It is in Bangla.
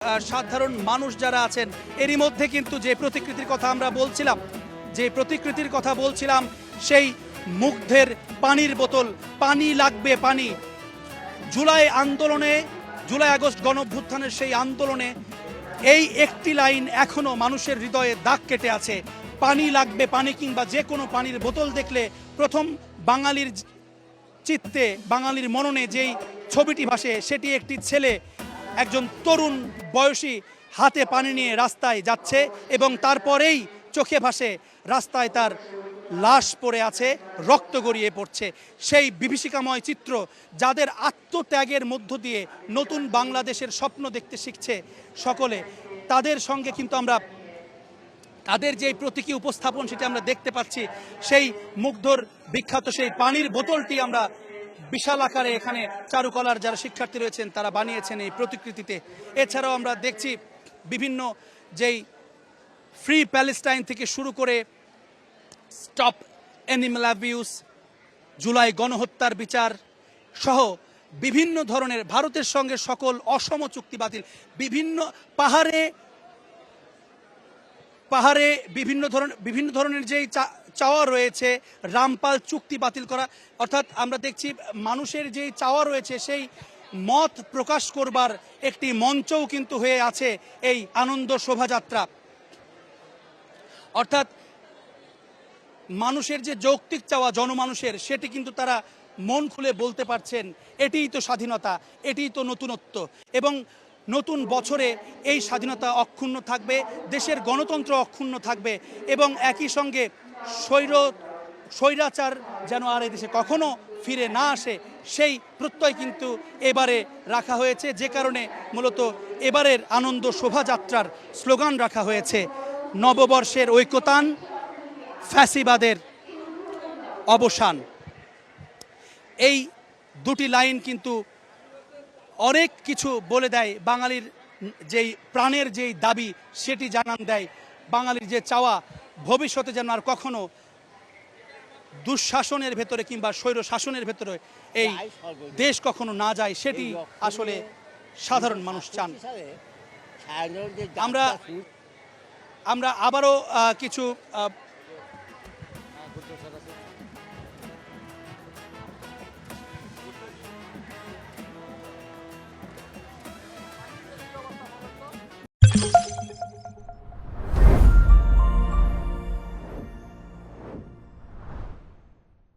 সাধারণ মানুষ যারা আছেন এরই মধ্যে কিন্তু যে প্রতিকৃতির কথা আমরা বলছিলাম সেই মুগ্ধের পানির বোতল, পানি লাগবে পানি। জুলাই আগস্ট গণঅভ্যুত্থানের সেই আন্দোলনে এই একটি লাইন এখনো মানুষের হৃদয়ে দাগ কেটে আছে। পানি লাগবে পানি, কিংবা যে কোনো পানির বোতল দেখলে প্রথম বাঙালির চিত্তে, বাঙালির মননে যেই ছবিটি ভাসে সেটি একটি ছেলে, একজন তরুণ বয়সী, হাতে পানি নিয়ে রাস্তায় যাচ্ছে এবং তারপরেই চোখে ভাসে রাস্তায় তার লাশ পড়ে আছে, রক্ত গড়িয়ে পড়ছে। সেই বিভীষিকাময় চিত্র, যাদের আত্মত্যাগের মধ্য দিয়ে নতুন বাংলাদেশের স্বপ্ন দেখতে শিখছে সকলে, তাদের সঙ্গে কিন্তু আমরা তাদের যে প্রতীকী উপস্থাপন সেটা আমরা দেখতে পাচ্ছি। সেই মুগ্ধর বিখ্যাত সেই পানির বোতলটি আমরা বিশাল আকারে এখানে চারুকলার যারা শিক্ষার্থী রয়েছেন তারা বানিয়েছেন এই প্রতিকৃতিতে। এছাড়াও আমরা দেখছি বিভিন্ন যেই ফ্রি প্যালেস্টাইন থেকে শুরু করে স্টপ অ্যানিমাল অ্যাবিউজ, জুলাই গণহত্যার বিচার সহ বিভিন্ন ধরনের ভারতের সঙ্গে সকল অসম চুক্তি বাতিল, বিভিন্ন পাহাড়ে বিভিন্ন ধরনের যেই চাওয়া রয়েছে, রামপাল চুক্তি বাতিল করা, অর্থাৎ আমরা দেখছি মানুষের যেই চাওয়া রয়েছে সেই মত প্রকাশ করবার একটি মঞ্চও কিন্তু হয়ে আছে এই আনন্দ শোভাযাত্রা। অর্থাৎ মানুষের যে যৌক্তিক চাওয়া জনমানুষের, সেটি কিন্তু তারা মন খুলে বলতে পারছেন। এটিই তো স্বাধীনতা, এটিই তো নতুনত্ব। এবং নতুন বছরে এই স্বাধীনতা অক্ষুণ্ণ থাকবে, দেশের গণতন্ত্র অক্ষুণ্ণ থাকবে এবং একই সঙ্গে স্বৈরাচার যেন আর এই দেশে কখনো ফিরে না আসে সেই প্রত্যয় কিন্তু এবারে রাখা হয়েছে, যে কারণে মূলত এবারের আনন্দ শোভাযাত্রার স্লোগান রাখা হয়েছে নববর্ষের ঐকতান, ফ্যাসিবাদের অবসান। এই দুটি লাইন কিন্তু অনেক কিছু বলে দেয়, বাঙালির যেই প্রাণের যেই দাবি সেটি জানান দেয়, বাঙালির যে চাওয়া ভবিষ্যতে যেন আর কখনো দুঃশাসনের ভেতরে কিংবা স্বৈর শাসনের ভেতরে এই দেশ কখনো না যায়, সেটি আসলে সাধারণ মানুষ চান। আমরা আবারও কিছু